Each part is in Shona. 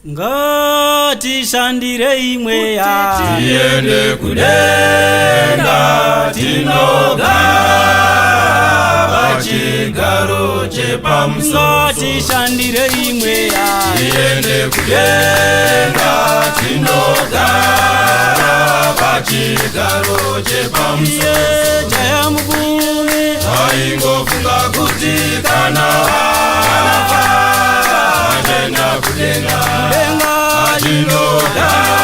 ngatishandirei mweya tiende kudenga tinogara pachigaro chepamusoro. ngatishandirei mweya tiende kudenga tinogara pachigaro chepamusoro. jaya mukumi aingofunga kuti kana afa atenda kudenga tinogara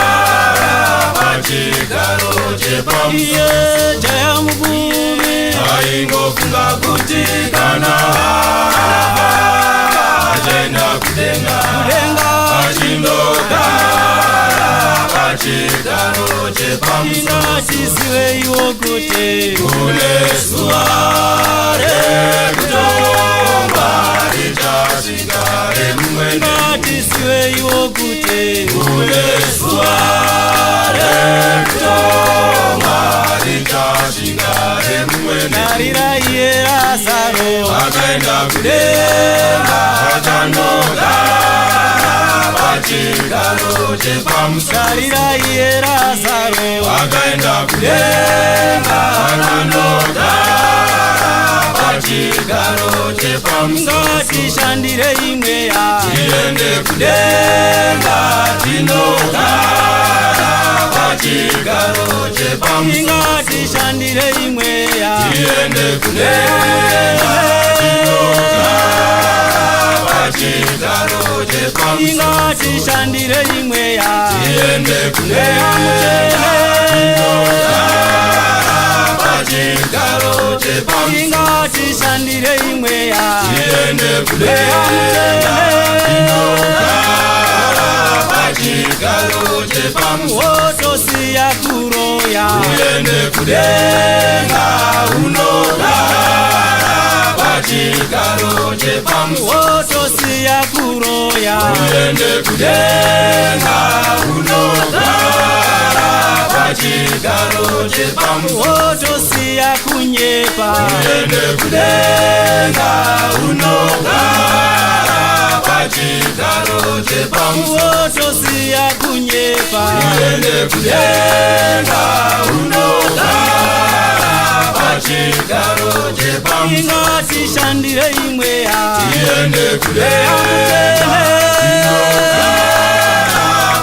pachigaro chepamusoro. jaya mukumi aingofunga kuti kana afa atenda kudenga tinogara pachigaro chepamusoro. ngatisiveiwo kuti kune zuva rekutonga richasvika remumwene. ngatisiveiwo kuti kune zuva rekutonga richasvika remumwene. tariraiye Lazaro akaenda kudenga achanogara pachigaro chepamusoro. tariraiye Lazaro akaenda kudenga achanogara pachigaro chepamusoro. ngatishandirei mweya tiende kudenga tinogara pachigaro chepamusoro. ngatishandirei mweya tiende kudenga tinogara pachigaro chepamusoro. ngatishandirei mweya tiende kudenga tinogara pachigaro chepamusoro. ngatishandirei mweya tiende kudenga tinogara pachigaro chepamusoro. wotosiya kuroya tiende kudenga unogara pachigaro chepamusoro. wotosiya kuroya tiende kudenga unogara pachigaro chepamusoro. wotosiya kunyepa tiende kudenga unogara pachigaro chepamusoro. wotosiya kunyepa tiende kudenga unogara pachigaro chepamusoro. ngatishandirei mweya tiende kudenga unogara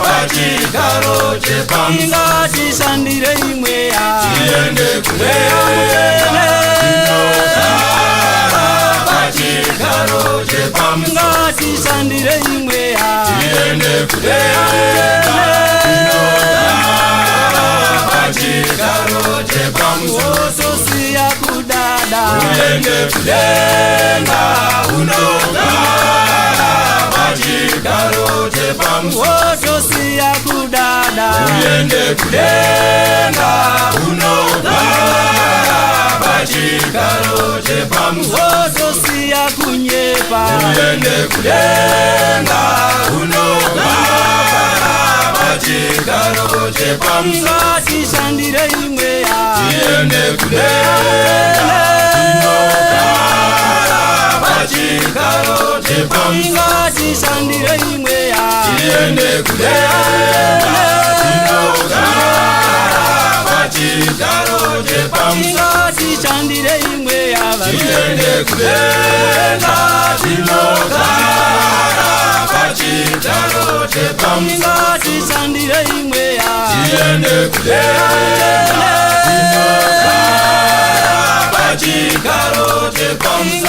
pachigaro chepamusoro. ngatishandirei mweya tiende kudenga unogara pachigaro chepamusoro. ngatishandirei mweya tiende kudenga unogara pachigaro chepamusoro. wotosiya kudada tiende kudenga unogara pachigaro chepamusoro. wotosiya kudada tiende kudenga unogara pachigaro chepamusoro. wotosiya kunyepa tiende kudenga unogara pachigaro chepamusoro. ngatishandirei mweya tiende kudenga unogara pachigaro chepamusoro. ngatishandirei mweya tiende kudenga unogara pachigaro chepamusoro. ngatishandirei mweya tiende kudenga tinogara pachigaro chepamusoro. ngatishandirei mweya tiende kudenga tinogara pachigaro chepamusoro.